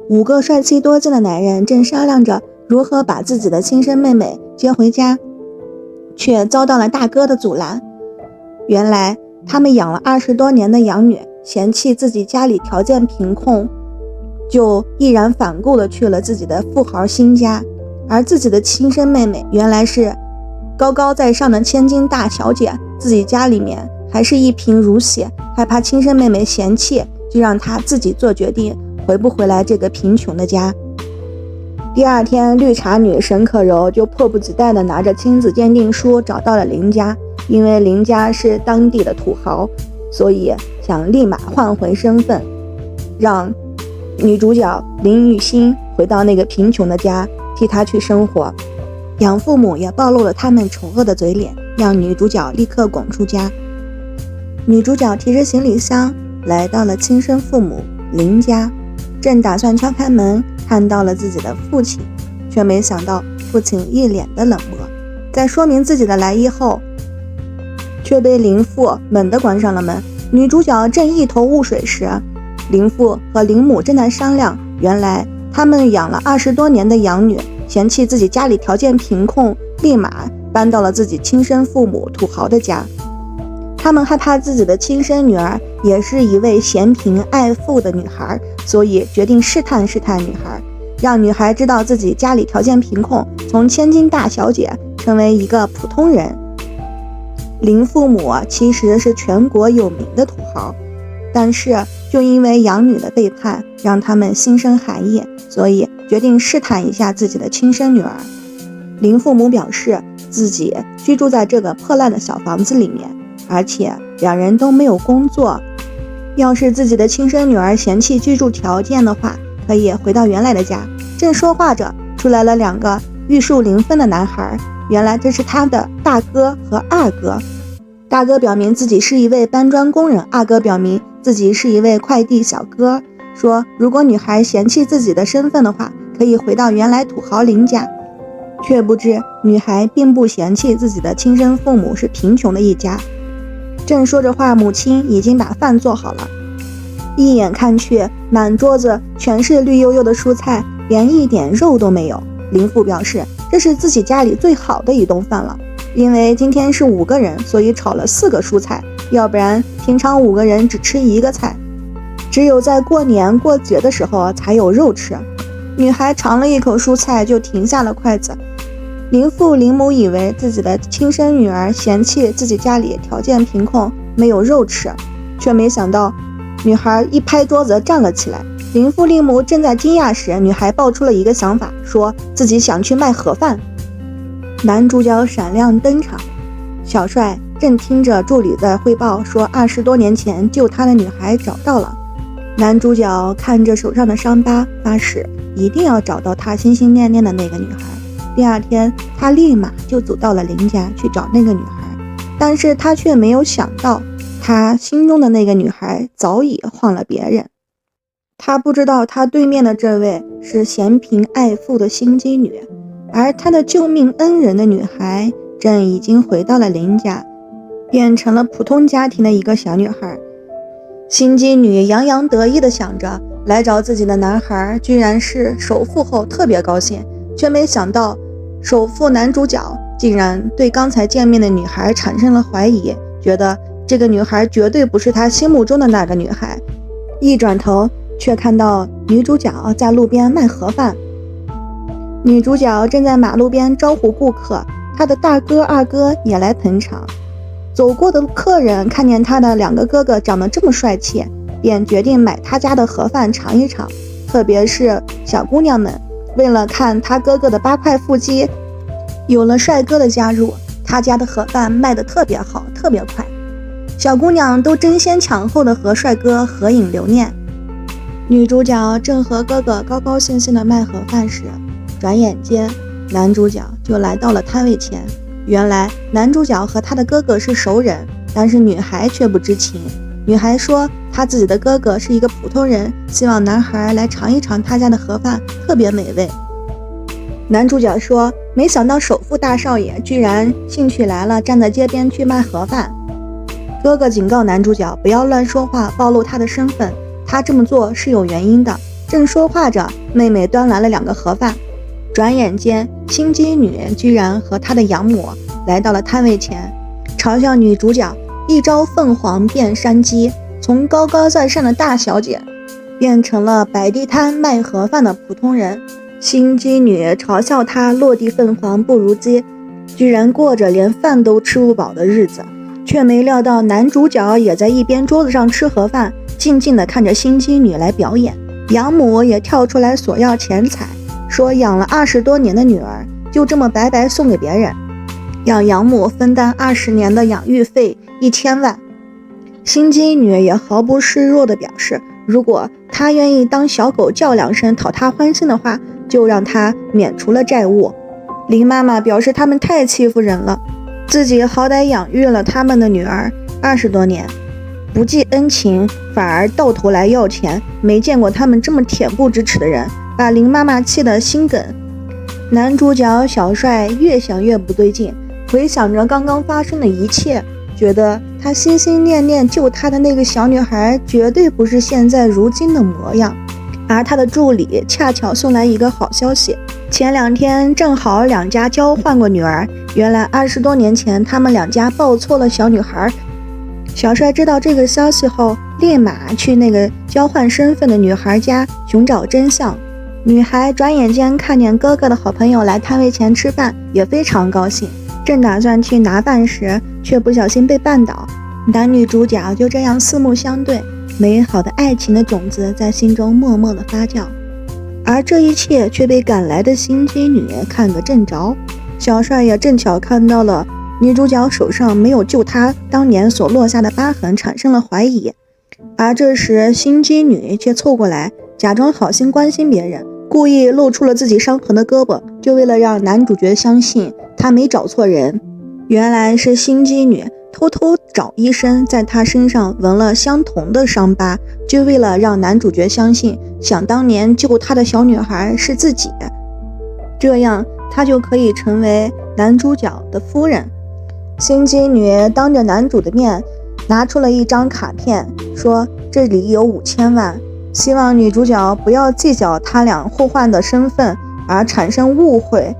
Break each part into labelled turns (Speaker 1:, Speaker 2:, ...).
Speaker 1: 5个帅气多金的男人正商量着如何把自己的亲生妹妹接回家，却遭到了大哥的阻拦。原来他们养了20多年的养女嫌弃自己家里条件贫困，就毅然反顾地去了自己的富豪新家，而自己的亲生妹妹原来是高高在上的千金大小姐，自己家里面还是一贫如洗，害怕亲生妹妹嫌弃，就让她自己做决定回不回来这个贫穷的家。第二天，绿茶女沈可柔就迫不及待地拿着亲子鉴定书找到了林家，因为林家是当地的土豪，所以想立马换回身份，让女主角林雨欣回到那个贫穷的家，替她去生活。养父母也暴露了他们丑恶的嘴脸，让女主角立刻滚出家。女主角提着行李箱来到了亲生父母林家，正打算敲开门，看到了自己的父亲，却没想到父亲一脸的冷漠。在说明自己的来意后，却被林父猛地关上了门。女主角正一头雾水时，林父和林母正在商量，原来他们养了20多年的养女嫌弃自己家里条件贫困，立马搬到了自己亲生父母土豪的家。他们害怕自己的亲生女儿也是一位嫌贫爱富的女孩，所以决定试探女孩，让女孩知道自己家里条件贫困，从千金大小姐成为一个普通人。林父母其实是全国有名的土豪，但是就因为养女的背叛，让他们心生寒意，所以决定试探一下自己的亲生女儿。林父母表示自己居住在这个破烂的小房子里面，而且两人都没有工作，要是自己的亲生女儿嫌弃居住条件的话，可以回到原来的家。正说话着，出来了2个玉树临风的男孩，原来这是他的大哥和二哥。大哥表明自己是一位搬砖工人，二哥表明自己是一位快递小哥，说如果女孩嫌弃自己的身份的话，可以回到原来土豪林家。却不知女孩并不嫌弃自己的亲生父母是贫穷的一家。正说着话，母亲已经把饭做好了，一眼看去，满桌子全是绿油油的蔬菜，连一点肉都没有。林父表示这是自己家里最好的一顿饭了，因为今天是5个人，所以炒了4个蔬菜，要不然平常5个人只吃1个菜，只有在过年过节的时候才有肉吃。女孩尝了一口蔬菜就停下了筷子。林父林母以为自己的亲生女儿嫌弃自己家里条件贫困，没有肉吃，却没想到女孩一拍桌子站了起来。林父林母正在惊讶时，女孩爆出了一个想法，说自己想去卖盒饭。男主角闪亮登场，小帅正听着助理在汇报说20多年前救他的女孩找到了。男主角看着手上的伤疤，发誓一定要找到他心心念念的那个女孩。第二天，他立马就走到了林家去找那个女孩，但是他却没有想到，他心中的那个女孩早已换了别人。他不知道他对面的这位是嫌贫爱富的心机女，而他的救命恩人的女孩正已经回到了林家，变成了普通家庭的一个小女孩。心机女洋洋得意地想着，来找自己的男孩居然是首富后特别高兴，却没想到首富男主角竟然对刚才见面的女孩产生了怀疑，觉得这个女孩绝对不是他心目中的那个女孩。一转头却看到女主角在路边卖盒饭，女主角正在马路边招呼顾客，她的大哥二哥也来捧场。走过的客人看见她的2个哥哥长得这么帅气，便决定买她家的盒饭尝一尝，特别是小姑娘们为了看他哥哥的8块腹肌，有了帅哥的加入，他家的盒饭卖得特别好，特别快。小姑娘都争先抢后的和帅哥合影留念。女主角正和哥哥高高兴兴的卖盒饭时，转眼间男主角就来到了摊位前。原来男主角和他的哥哥是熟人，但是女孩却不知情。女孩说她自己的哥哥是一个普通人，希望男孩来尝一尝他家的盒饭，特别美味。男主角说没想到首富大少爷居然兴趣来了，站在街边去卖盒饭。哥哥警告男主角不要乱说话，暴露他的身份，他这么做是有原因的。正说话着，妹妹端来了2个盒饭。转眼间，心机女居然和她的养母来到了摊位前，嘲笑女主角一朝凤凰变山鸡，从高高在上的大小姐变成了摆地摊卖盒饭的普通人。心机女嘲笑她落地凤凰不如鸡，居然过着连饭都吃不饱的日子，却没料到男主角也在一边桌子上吃盒饭，静静地看着心机女来表演。养母也跳出来索要钱财，说养了20多年的女儿就这么白白送给别人，要养母分担20年的养育费1000万。心机女也毫不示弱地表示，如果她愿意当小狗叫2声讨她欢心的话，就让她免除了债务。林妈妈表示他们太欺负人了，自己好歹养育了他们的女儿20多年，不记恩情，反而到头来要钱，没见过他们这么恬不知耻的人，把林妈妈气得心梗。男主角小帅越想越不对劲，回想着刚刚发生的一切，觉得他心心念念救他的那个小女孩绝对不是现在如今的模样。而他的助理恰巧送来一个好消息，前2天正好2家交换过女儿，原来20多年前他们2家抱错了小女孩。小帅知道这个消息后，立马去那个交换身份的女孩家寻找真相。女孩转眼间看见哥哥的好朋友来摊位前吃饭，也非常高兴，正打算去拿饭时，却不小心被绊倒。男女主角就这样四目相对，美好的爱情的种子在心中默默地发酵。而这一切却被赶来的心机女看个正着。小帅也正巧看到了女主角手上没有就他当年所落下的疤痕，产生了怀疑。而这时心机女却凑过来，假装好心关心别人，故意露出了自己伤痕的胳膊，就为了让男主角相信他没找错人。原来是心机女偷偷找医生在他身上纹了相同的伤疤，就为了让男主角相信想当年救他的小女孩是自己，这样他就可以成为男主角的夫人。心机女当着男主的面拿出了一张卡片，说这里有5000万，希望女主角不要计较他俩互换的身份而产生误会。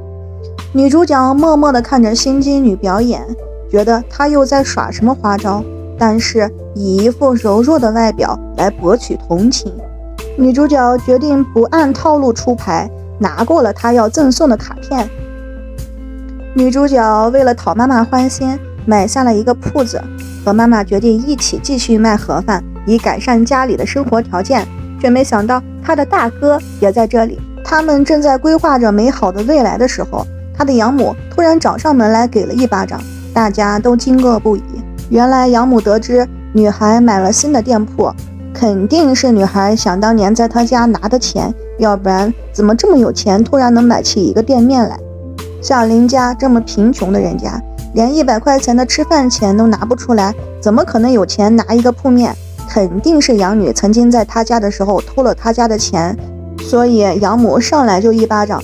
Speaker 1: 女主角默默地看着心机女表演，觉得她又在耍什么花招，但是以一副柔弱的外表来博取同情。女主角决定不按套路出牌，拿过了她要赠送的卡片。女主角为了讨妈妈欢心，买下了一个铺子，和妈妈决定一起继续卖盒饭，以改善家里的生活条件。却没想到她的大哥也在这里，他们正在规划着美好的未来的时候，她的养母突然找上门来给了一巴掌，大家都惊愕不已。原来养母得知女孩买了新的店铺，肯定是女孩想当年在她家拿的钱，要不然怎么这么有钱，突然能买起一个店面来。像林家这么贫穷的人家，连100块钱的吃饭钱都拿不出来，怎么可能有钱拿一个铺面？肯定是养女曾经在他家的时候偷了他家的钱，所以养母上来就一巴掌，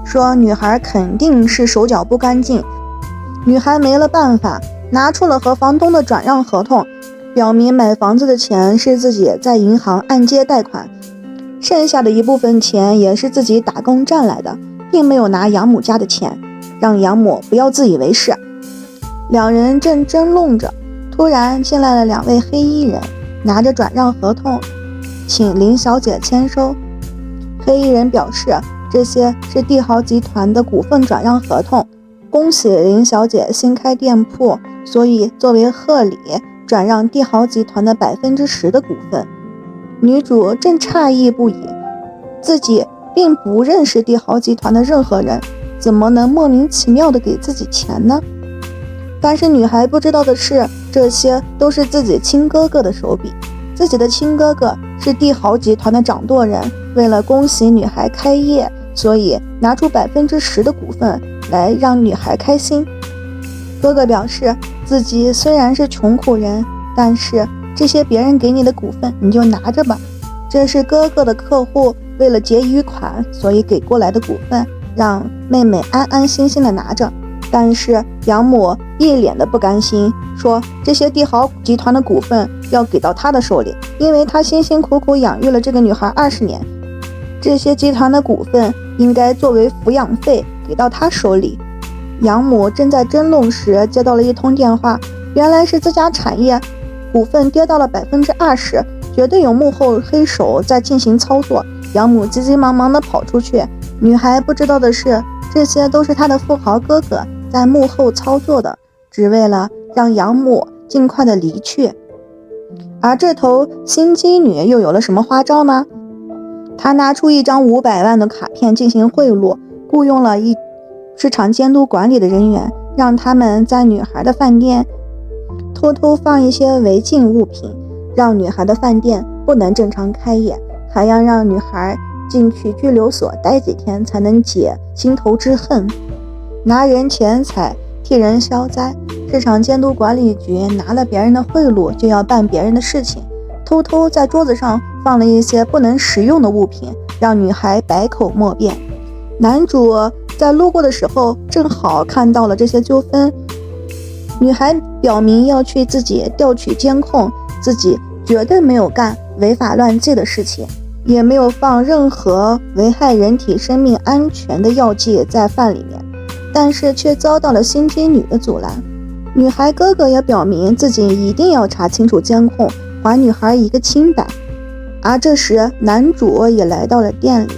Speaker 1: 说女孩肯定是手脚不干净。女孩没了办法，拿出了和房东的转让合同，表明买房子的钱是自己在银行按揭贷款，剩下的一部分钱也是自己打工赚来的，并没有拿养母家的钱，让养母不要自以为是。两人正争论着，突然进来了2位黑衣人，拿着转让合同请林小姐签收。黑衣人表示这些是帝豪集团的股份转让合同，恭喜林小姐新开店铺，所以作为贺礼转让帝豪集团的10%的股份。女主正诧异不已，自己并不认识帝豪集团的任何人，怎么能莫名其妙的给自己钱呢？但是女孩不知道的是，这些都是自己亲哥哥的手笔。自己的亲哥哥是帝豪集团的掌舵人，为了恭喜女孩开业，所以拿出10%的股份来让女孩开心。哥哥表示自己虽然是穷苦人，但是这些别人给你的股份你就拿着吧，这是哥哥的客户为了结余款所以给过来的股份，让妹妹安安心心的拿着。但是养母一脸的不甘心，说这些帝豪集团的股份要给到她的手里，因为她辛辛苦苦养育了这个女孩20年，这些集团的股份应该作为抚养费给到他手里。养母正在争论时接到了一通电话，原来是自家产业股份跌到了20%，绝对有幕后黑手在进行操作。养母急急忙忙地跑出去，女孩不知道的是，这些都是她的富豪哥哥在幕后操作的，只为了让养母尽快的离去。而这头心机女又有了什么花招呢？她拿出一张500万的卡片进行贿赂，雇佣了市场监督管理的人员，让他们在女孩的饭店偷偷放一些违禁物品，让女孩的饭店不能正常开业，还要让女孩进去拘留所待几天才能解心头之恨。拿人钱财替人消灾，市场监督管理局拿了别人的贿赂就要办别人的事情，偷偷在桌子上放了一些不能食用的物品，让女孩百口莫辩。男主在路过的时候正好看到了这些纠纷，女孩表明要去自己调取监控，自己绝对没有干违法乱纪的事情，也没有放任何危害人体生命安全的药剂在饭里面，但是却遭到了心机女的阻拦。女孩哥哥也表明自己一定要查清楚监控，还女孩一个清白。而这时男主也来到了店里，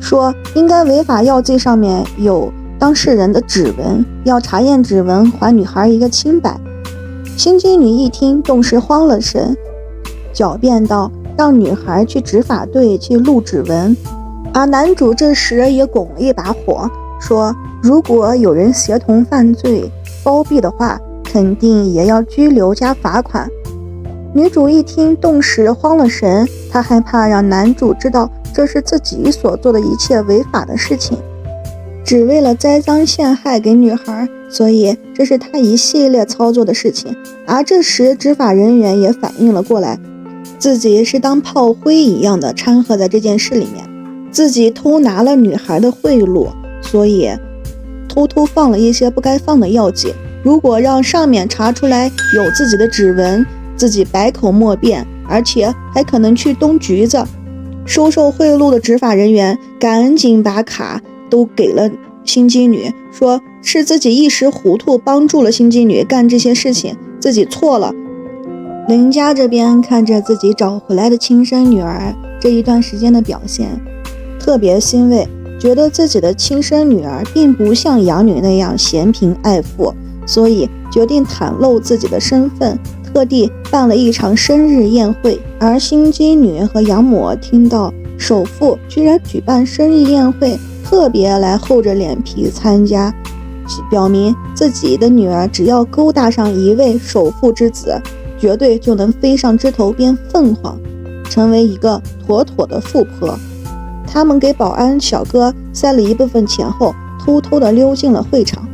Speaker 1: 说应该违法药剂上面有当事人的指纹，要查验指纹还女孩一个清白。心机女一听顿时慌了神，狡辩道让女孩去执法队去录指纹。而男主这时也拱了一把火，说如果有人协同犯罪包庇的话，肯定也要拘留加罚款。女主一听顿时慌了神，她害怕让男主知道这是自己所做的一切违法的事情，只为了栽赃陷害给女孩，所以这是她一系列操作的事情。而这时执法人员也反应了过来，自己是当炮灰一样的掺和在这件事里面，自己偷拿了女孩的贿赂，所以偷偷放了一些不该放的药剂。如果让上面查出来有自己的指纹，自己百口莫辩，而且还可能去东局子。收受贿赂的执法人员赶紧把卡都给了心机女，说是自己一时糊涂帮助了心机女干这些事情，自己错了。林家这边看着自己找回来的亲生女儿这一段时间的表现，特别欣慰，觉得自己的亲生女儿并不像养女那样嫌贫爱富，所以决定袒露自己的身份，特地办了一场生日宴会。而心机女和养母听到首富居然举办生日宴会，特别来厚着脸皮参加，表明自己的女儿只要勾搭上一位首富之子，绝对就能飞上枝头变凤凰，成为一个妥妥的富婆。他们给保安小哥塞了一部分钱后，偷偷地溜进了会场。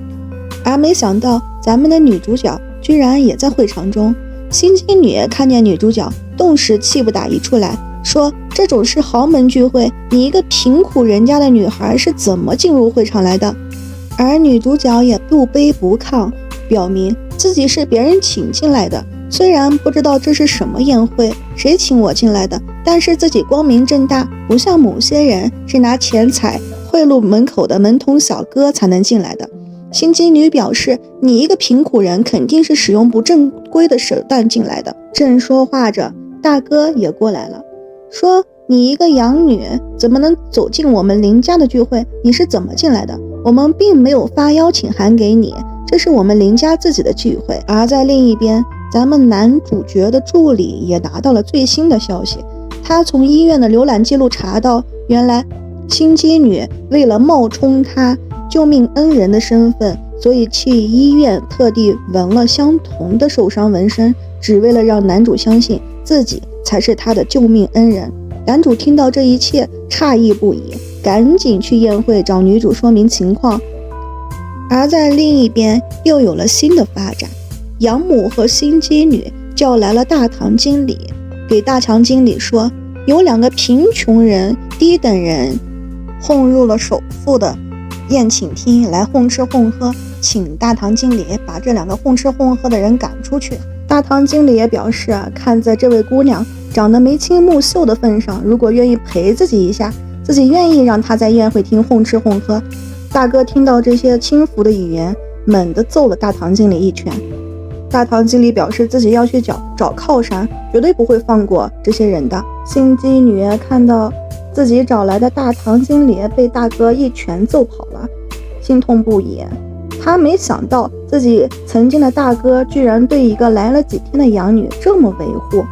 Speaker 1: 而没想到咱们的女主角居然也在会场中。心机女看见女主角，顿时气不打一处来，说这种是豪门聚会，你一个贫苦人家的女孩是怎么进入会场来的？而女主角也不卑不亢，表明自己是别人请进来的，虽然不知道这是什么宴会，谁请我进来的，但是自己光明正大，不像某些人是拿钱财贿赂门口的门童小哥才能进来的。心机女表示，你一个贫苦人肯定是使用不正规的手段进来的。正说话着，大哥也过来了，说你一个养女怎么能走进我们林家的聚会？你是怎么进来的？我们并没有发邀请函给你，这是我们林家自己的聚会。而在另一边，咱们男主角的助理也拿到了最新的消息，他从医院的浏览记录查到，原来心机女为了冒充他救命恩人的身份，所以去医院特地纹了相同的受伤纹身，只为了让男主相信自己才是他的救命恩人。男主听到这一切诧异不已，赶紧去宴会找女主说明情况。而在另一边又有了新的发展，养母和心机女叫来了大堂经理，给大堂经理说有两个贫穷人低等人混入了首富的宴请厅来混吃混喝，请大堂经理把这两个混吃混喝的人赶出去。大堂经理也表示，看在这位姑娘长得眉清目秀的份上，如果愿意陪自己一下，自己愿意让她在宴会厅混吃混喝。大哥听到这些轻浮的语言，猛地揍了大堂经理一拳。大堂经理表示自己要去找靠山，绝对不会放过这些人的。心机女看到自己找来的大堂经理被大哥一拳揍跑了，心痛不已。他没想到自己曾经的大哥居然对一个来了几天的养女这么维护。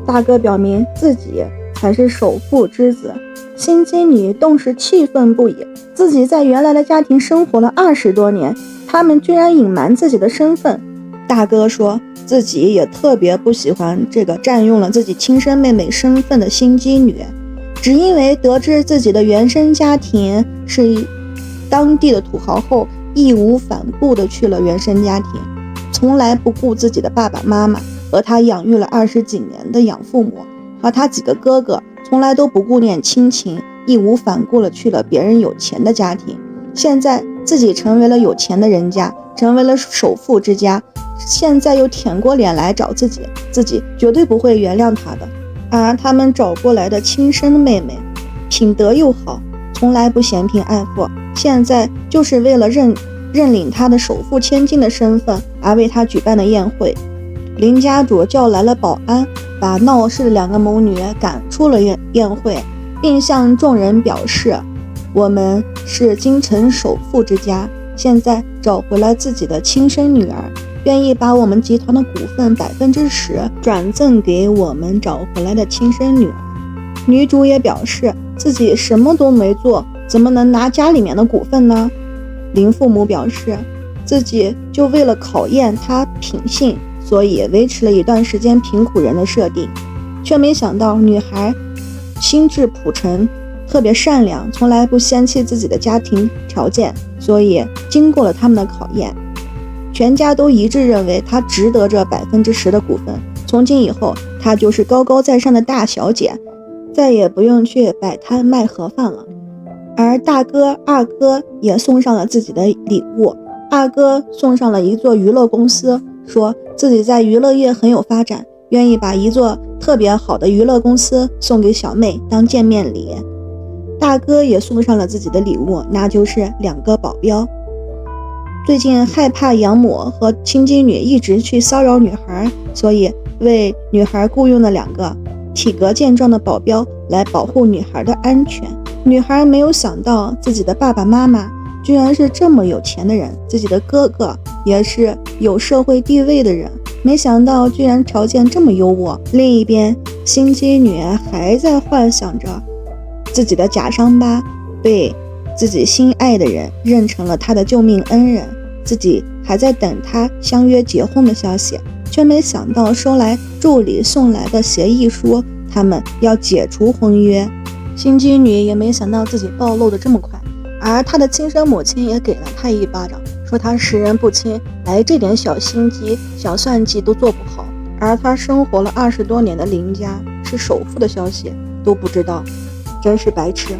Speaker 1: 大哥表明自己才是首富之子，心机女顿时气愤不已。自己在原来的家庭生活了20多年，他们居然隐瞒自己的身份。大哥说自己也特别不喜欢这个占用了自己亲生妹妹身份的心机女，只因为得知自己的原生家庭是当地的土豪后，义无反顾地去了原生家庭，从来不顾自己的爸爸妈妈和他养育了20几年的养父母和他几个哥哥，从来都不顾念亲情，义无反顾地去了别人有钱的家庭。现在自己成为了有钱的人家，成为了首富之家，现在又舔过脸来找自己，自己绝对不会原谅他的。而他们找过来的亲生妹妹品德又好，从来不嫌贫爱富，现在就是为了认领他的首富千金的身份而为他举办的宴会。林家主叫来了保安，把闹事的2个母女赶出了宴会，并向众人表示，我们是京城首富之家，现在找回了自己的亲生女儿，愿意把我们集团的股份10%转赠给我们找回来的亲生女儿。女主也表示自己什么都没做，怎么能拿家里面的股份呢？林父母表示自己就为了考验她品性，所以维持了一段时间贫苦人的设定，却没想到女孩心智朴诚，特别善良，从来不嫌弃自己的家庭条件，所以经过了他们的考验，全家都一致认为她值得这10%的股份。从今以后，她就是高高在上的大小姐，再也不用去摆摊卖盒饭了。而大哥、二哥也送上了自己的礼物。二哥送上了一座娱乐公司，说自己在娱乐业很有发展，愿意把一座特别好的娱乐公司送给小妹当见面礼。大哥也送上了自己的礼物，那就是2个保镖。最近害怕养母和亲金女一直去骚扰女孩，所以为女孩雇佣了2个体格健壮的保镖来保护女孩的安全。女孩没有想到自己的爸爸妈妈居然是这么有钱的人，自己的哥哥也是有社会地位的人，没想到居然条件这么优渥。另一边，心机女还在幻想着自己的假伤疤被自己心爱的人认成了他的救命恩人，自己还在等他相约结婚的消息，却没想到收来助理送来的协议书，他们要解除婚约。心机女也没想到自己暴露的这么快，而她的亲生母亲也给了她一巴掌，说她识人不清，这点小心机小算计都做不好，而她生活了20多年的林家是首富的消息都不知道，真是白痴。